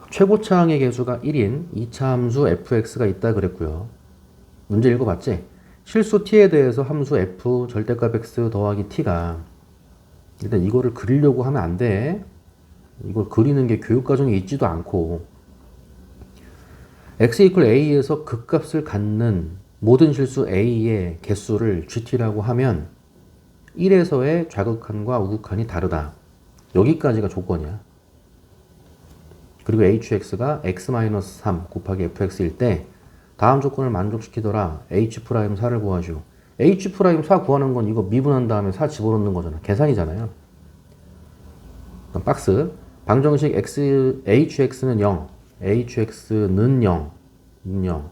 최고차항의 개수가 1인 2차 함수 fx가 있다 그랬고요. 문제 읽어봤지? 실수 t에 대해서 함수 f 절대값 x 더하기 t가 일단 이거를 그리려고 하면 안 돼. 이걸 그리는 게 교육과정에 있지도 않고 x 이퀄 a에서 극값을 갖는 모든 실수 a의 개수를 gt라고 하면 1에서의 좌극한과 우극한이 다르다. 여기까지가 조건이야. 그리고 hx가 x-3 곱하기 fx일 때 다음 조건을 만족시키더라. h'4를 구하시오. h'4 구하는 건 이거 미분한 다음에 4 집어넣는 거잖아. 계산이잖아요. 그럼 박스 방정식 hx는 0, hx는 0, 0.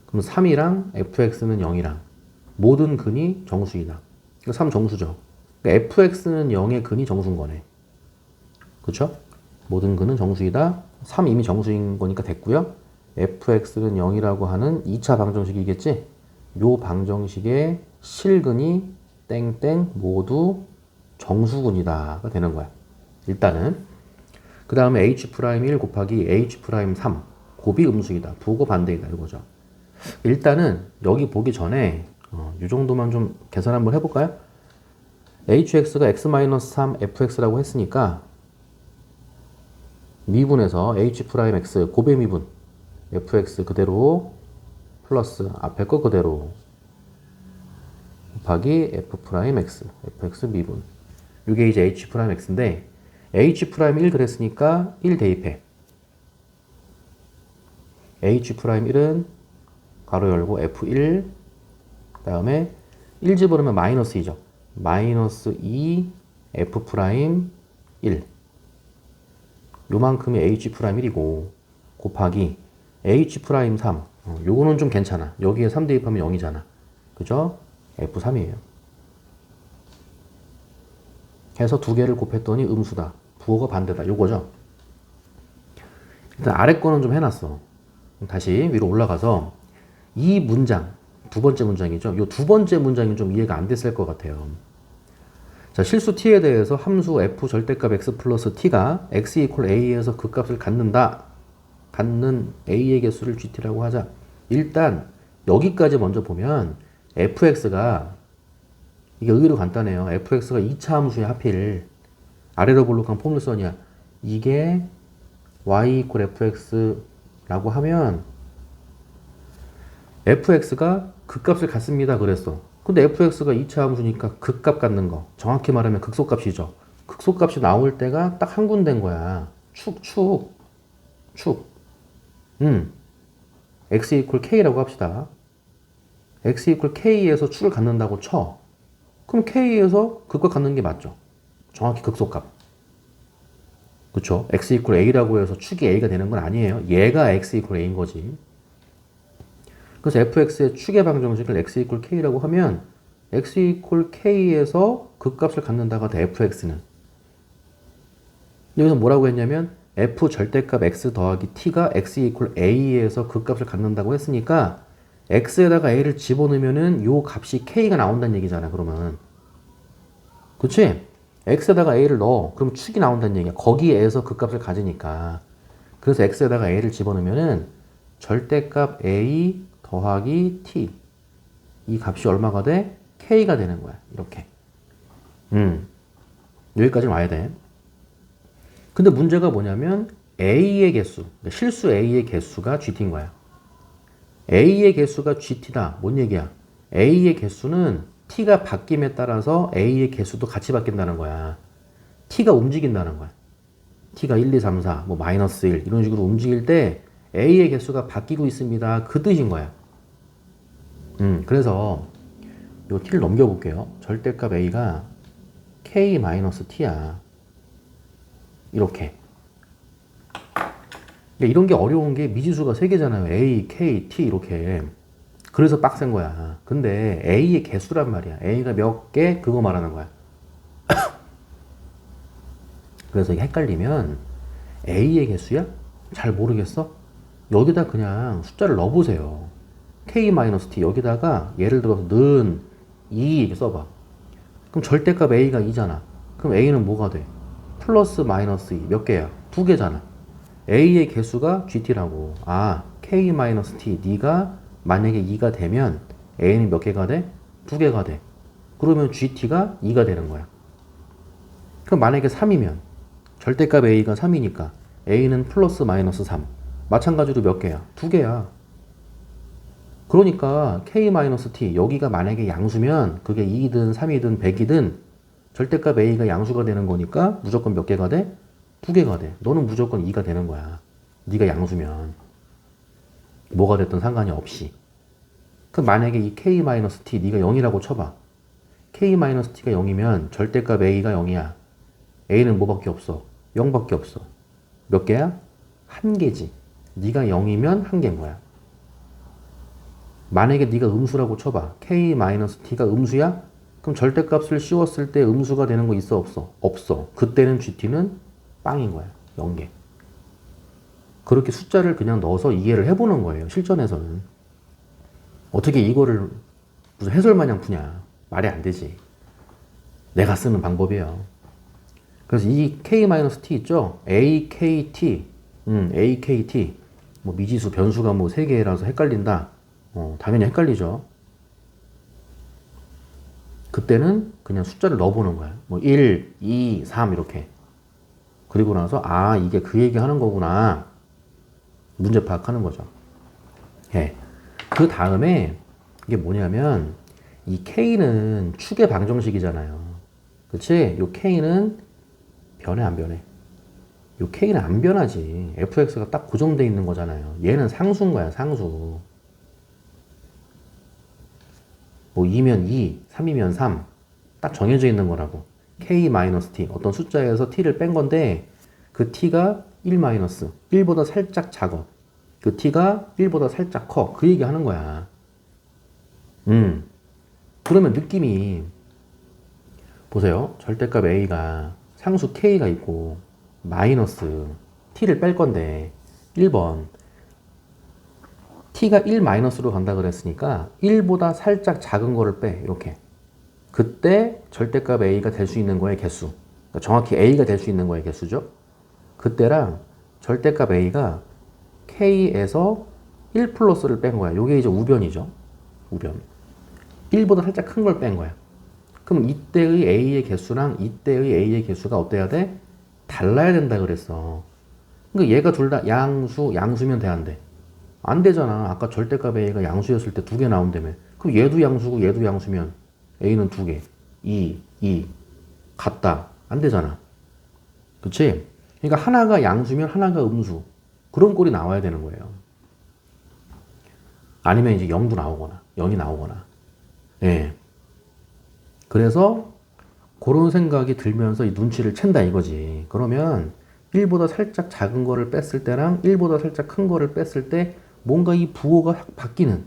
그럼 3이랑 fx는 0이랑 모든 근이 정수이다. 이거 3 정수죠. 그러니까 fx는 0의 근이 정수인 거네. 그쵸? 모든 근은 정수이다. 3 이미 정수인 거니까 됐고요. fx는 0이라고 하는 2차 방정식이겠지? 요 방정식의 실근이 땡땡 모두 정수근이다가 되는 거야. 일단은 그 다음에 h'1 곱하기 h'3 곱이 음수이다. 부호 반대이다. 이거죠. 일단은 여기 보기 전에 이 정도만 좀 계산 한번 해볼까요? hx가 x-3 fx라고 했으니까 미분에서 h'(x) 곱의 미분 fx 그대로 플러스 앞에 거 그대로 곱하기 f'x fx 미분 이게 이제 h'(x인데 h'1 그랬으니까 1 대입해. h'1은 가로 열고 f1 그 다음에 1 집어넣으면 마이너스 2죠. 마이너스 2 f'1 요만큼이 h'1이고 곱하기 h'3 요거는 좀 괜찮아. 여기에 3 대입하면 0이잖아. 그죠? f3이에요. 해서 두 개를 곱했더니 음수다. 부호가 반대다. 요거죠. 일단 아래 거는 좀 해놨어. 다시 위로 올라가서 이 문장 두 번째 문장이죠. 요 두 번째 문장이 좀 이해가 안 됐을 것 같아요. 자, 실수 t에 대해서 함수 f 절대값 x 플러스 t가 x 이퀄 a에서 극값을 갖는다. 갖는 a의 개수를 gt라고 하자. 일단 여기까지 먼저 보면 fx가 이게 의외로 간단해요. fx가 2차 함수야 하필. 아래로 볼록한 포물선이야. 이게 y 이퀄 fx라고 하면 fx가 극값을 갖습니다. 그랬어. 근데 fx가 2차 함수니까 극값 갖는 거. 정확히 말하면 극소값이죠. 극소값이 나올 때가 딱 한 군데인 거야. 축. x 이퀄 k라고 합시다. x 이퀄 k에서 축을 갖는다고 쳐. 그럼 k에서 극값 갖는 게 맞죠. 정확히 극소값. 그쵸? x 이퀄 a라고 해서 축이 a가 되는 건 아니에요. 얘가 x 이퀄 a인 거지. 그래서 fx의 축의 방정식을 x 이퀄 k라고 하면 x 이퀄 k에서 극값을 갖는다가 돼 fx는. 여기서 뭐라고 했냐면 f 절대값 x 더하기 t가 x 이퀄 a에서 극값을 갖는다고 했으니까 x에다가 a를 집어넣으면은 요 값이 k가 나온다는 얘기잖아. 그러면 그치? x에다가 a를 넣어. 그럼 축이 나온다는 얘기야. 거기에서 극값을 가지니까. 그래서 x에다가 a를 집어넣으면은 절대값 a 더하기 t 이 값이 얼마가 돼? k가 되는 거야. 이렇게. 여기까지 와야 돼. 근데 문제가 뭐냐면 a의 개수, 실수 a의 개수가 gt인 거야. a의 개수가 gt다. 뭔 얘기야? a의 개수는 t가 바뀜에 따라서 a의 개수도 같이 바뀐다는 거야. t가 움직인다는 거야. t가 1, 2, 3, 4, 뭐 마이너스 1 이런 식으로 움직일 때 a의 개수가 바뀌고 있습니다. 그 뜻인 거야. 그래서 요 t를 넘겨볼게요. 절대값 a가 k-t야. 이렇게. 이런 게 어려운 게 미지수가 3개잖아요. a, k, t 이렇게. 그래서 빡센 거야. 근데 a의 개수란 말이야. a가 몇 개? 그거 말하는 거야. 그래서 이게 헷갈리면 a의 개수야? 잘 모르겠어? 여기다 그냥 숫자를 넣어보세요. k-t 여기다가 예를 들어서 는 2 이렇게 써봐. 그럼 절대값 a가 2잖아. 그럼 a는 뭐가 돼? 플러스 마이너스 2 몇 개야? 2개잖아. A의 개수가 GT라고. 아, K-T. 네가 만약에 2가 되면 A는 몇 개가 돼? 2개가 돼. 그러면 GT가 2가 되는 거야. 그럼 만약에 3이면 절대값 A가 3이니까 A는 플러스 마이너스 3. 마찬가지로 몇 개야? 2개야. 그러니까 K-T 여기가 만약에 양수면 그게 2든 3이든 100이든 절대값 A가 양수가 되는 거니까 무조건 몇 개가 돼? 2개가 돼. 너는 무조건 2가 되는 거야. 네가 양수면. 뭐가 됐든 상관이 없이. 그럼 만약에 이 K-T 네가 0이라고 쳐봐. K-T가 0이면 절대값 A가 0이야. A는 뭐밖에 없어? 0밖에 없어. 몇 개야? 한 개지. 네가 0이면 한 개인 거야. 만약에 네가 음수라고 쳐봐. K-T가 음수야? 그럼 절대값을 씌웠을 때 음수가 되는 거 있어 없어? 없어. 그때는 GT는 빵인 거야. 0개. 그렇게 숫자를 그냥 넣어서 이해를 해보는 거예요. 실전에서는. 어떻게 이거를 무슨 해설 마냥 푸냐. 말이 안 되지. 내가 쓰는 방법이에요. 그래서 이 K-T 있죠? AKT. AKT. 뭐 미지수, 변수가 뭐 3개라서 헷갈린다. 당연히 헷갈리죠. 그때는 그냥 숫자를 넣어보는 거야. 뭐 1, 2, 3 이렇게. 그리고 나서 아 이게 그 얘기 하는 거구나. 문제 파악하는 거죠. 예. 그 다음에 이게 뭐냐면 이 K는 축의 방정식이잖아요. 그치? 요 K는 변해 안 변해? 요 K는 안 변하지. fx가 딱 고정돼 있는 거잖아요. 얘는 상수인 거야, 상수. 뭐 2면 2, 3이면 3. 딱 정해져 있는 거라고. K-T. 어떤 숫자에서 T를 뺀 건데 그 T가 1 마이너스. 1보다 살짝 작아. 그 T가 1보다 살짝 커. 그 얘기 하는 거야. 그러면 느낌이 보세요. 절대값 A가 상수 K가 있고 마이너스 T를 뺄 건데 1번 T가 1 마이너스로 간다 그랬으니까 1보다 살짝 작은 거를 빼. 이렇게. 그때 절대값 A가 될 수 있는 거의 개수. 그러니까 정확히 A가 될 수 있는 거의 개수죠. 그때랑 절대값 A가 K에서 1 플러스를 뺀 거야. 요게 이제 우변이죠. 우변. 1보다 살짝 큰 걸 뺀 거야. 그럼 이때의 A의 개수랑 이때의 A의 개수가 어때야 돼? 달라야 된다 그랬어. 그러니까 얘가 둘 다 양수면 돼, 안 돼? 안 되잖아. 아까 절대값 A가 양수였을 때 2개 나온다며. 그럼 얘도 양수고 얘도 양수면 A는 2개. 2. 같다. 안 되잖아. 그치? 그러니까 하나가 양수면 하나가 음수. 그런 꼴이 나와야 되는 거예요. 아니면 이제 0도 나오거나 0이 나오거나. 예. 그래서 그런 생각이 들면서 이 눈치를 챈다 이거지. 그러면 1보다 살짝 작은 거를 뺐을 때랑 1보다 살짝 큰 거를 뺐을 때 뭔가 이 부호가 확 바뀌는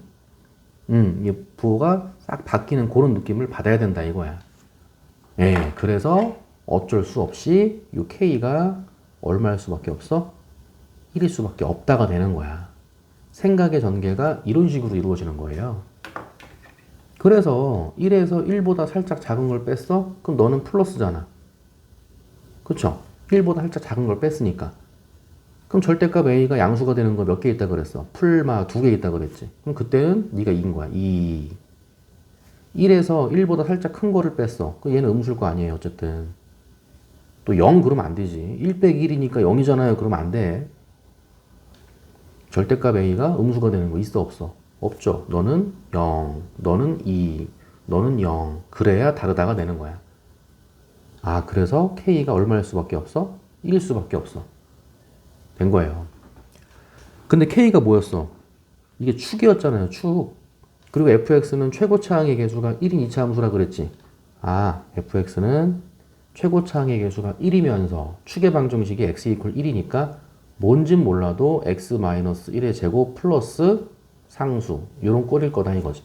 이 부호가 싹 바뀌는 그런 느낌을 받아야 된다 이거야. 예, 그래서 어쩔 수 없이 이 K가 얼마일 수밖에 없어? 1일 수밖에 없다가 되는 거야. 생각의 전개가 이런 식으로 이루어지는 거예요. 그래서 1에서 1보다 살짝 작은 걸 뺐어? 그럼 너는 플러스잖아. 그쵸? 1보다 살짝 작은 걸 뺐으니까. 그럼 절대값 A가 양수가 되는 거 몇 개 있다 그랬어? 풀마 2개 있다 그랬지. 그럼 그때는 네가 이긴 거야. 2. 1에서 1보다 살짝 큰 거를 뺐어. 그럼 얘는 음수일 거 아니에요. 어쨌든. 또 0 그러면 안 되지. 1 빼기 1이니까 0이잖아요. 그러면 안 돼. 절대값 A가 음수가 되는 거 있어 없어? 없죠. 너는 0, 너는 2, 너는 0. 그래야 다르다가 되는 거야. 아, 그래서 K가 얼마일 수밖에 없어? 1일 수밖에 없어. 된 거예요. 근데 K가 뭐였어? 이게 축이었잖아요. 축. 그리고 fx는 최고차항의 개수가 1인 2차 함수라 그랬지. 아, fx는 최고차항의 개수가 1이면서 축의 방정식이 x 이퀄 1이니까 뭔진 몰라도 x-1의 제곱 플러스 상수 이런 꼴일 거다 이거지.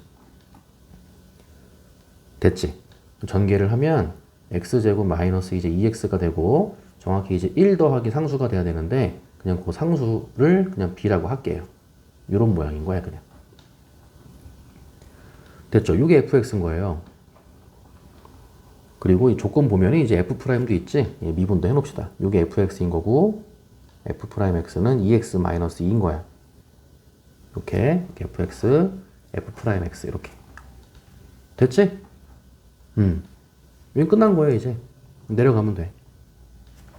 됐지? 전개를 하면 x제곱 마이너스 이제 2x가 되고 정확히 이제 1 더하기 상수가 돼야 되는데 그냥 그 상수를 그냥 b라고 할게요. 이런 모양인 거야 그냥. 됐죠? 이게 fx인 거예요. 그리고 이 조건 보면 이제 f'도 있지. 예, 미분도 해놓읍시다. 이게 fx인 거고 f'x는 2x-2인 거야. 이렇게 fx, f'x 이렇게. 됐지? 이건 끝난 거예요, 이제. 내려가면 돼.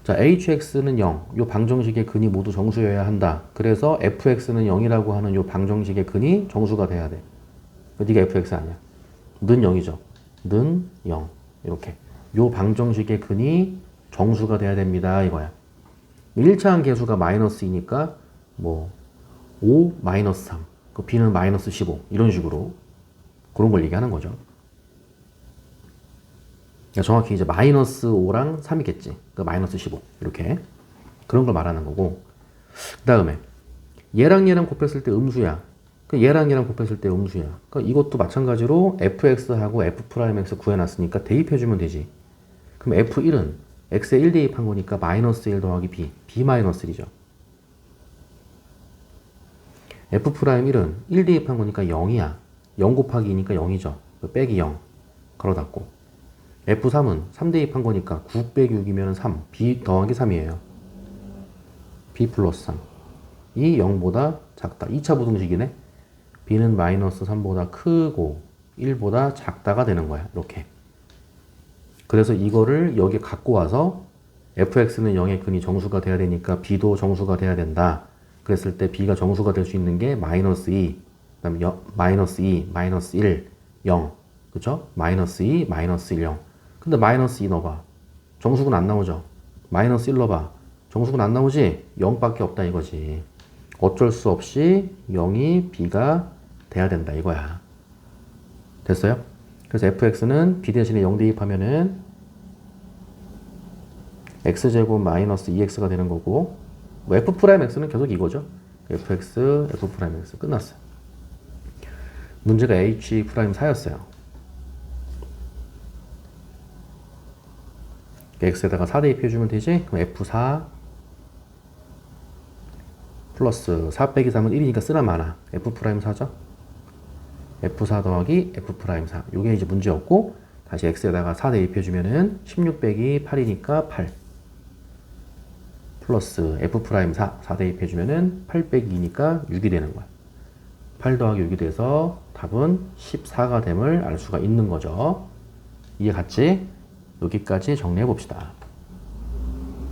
자, hx는 0. 요 방정식의 근이 모두 정수여야 한다. 그래서 fx는 0이라고 하는 요 방정식의 근이 정수가 돼야 돼. 네가 fx 아니야. 는 0이죠. 는 0. 이렇게. 요 방정식의 근이 정수가 돼야 됩니다. 이거야. 1차항 계수가 -2니까 뭐 5, -3. 그 b는 -15. 이런 식으로 그런 걸 얘기하는 거죠. 그러니까 정확히 이제 -5랑 3이겠지. 그러니까 -15. 이렇게. 그런 걸 말하는 거고. 그 다음에 얘랑 얘랑 곱했을 때 음수야. 얘랑 얘랑 곱했을 때 음수야. 그러니까 이것도 마찬가지로 fx하고 f'x 구해놨으니까 대입해주면 되지. 그럼 f1은 x에 1 대입한 거니까 -1 더하기 b, b-1이죠. f'1은 1 대입한 거니까 0이야. 0 곱하기 2니까 0이죠. 빼기 0. 걸어 닫고. f3은 3 대입한 거니까 9 빼기 6이면 3, b 더하기 3이에요. b 플러스 3. 이 0보다 작다. 2차 부등식이네. b는 -3보다 크고 1보다 작다가 되는 거야. 이렇게. 그래서 이거를 여기 갖고 와서 fx는 0의 근이 정수가 돼야 되니까 b도 정수가 돼야 된다. 그랬을 때 b가 정수가 될 수 있는 게 -2, 그다음에 -2, -1, 0. 그쵸? -2, -1, 0. 근데 -2 넣어봐. 정수근 안 나오죠? -1 넣어봐. 정수근 안 나오지? 0밖에 없다 이거지. 어쩔 수 없이 0이 b가 돼야 된다 이거야. 됐어요? 그래서 fx는 b 대신에 0 대입하면은 x제곱 -2x가 되는 거고, 뭐 f'x는 계속 이거죠. fx, f'x 끝났어요. 문제가 h'4였어요. x에다가 4 대입해주면 되지? 그럼 f4 플러스 4 빼기 3은 1이니까 쓰나 마나. f'4죠? f4 더하기 f'4. 요게 이제 문제였고, 다시 x에다가 4 대입해주면은 16 빼기 8이니까 8. 플러스 f'4, 4 대입해주면은 8 빼기 2니까 6이 되는 거야. 8 더하기 6이 돼서 답은 14가 됨을 알 수가 있는 거죠. 이해 갔지? 여기까지 정리해 봅시다.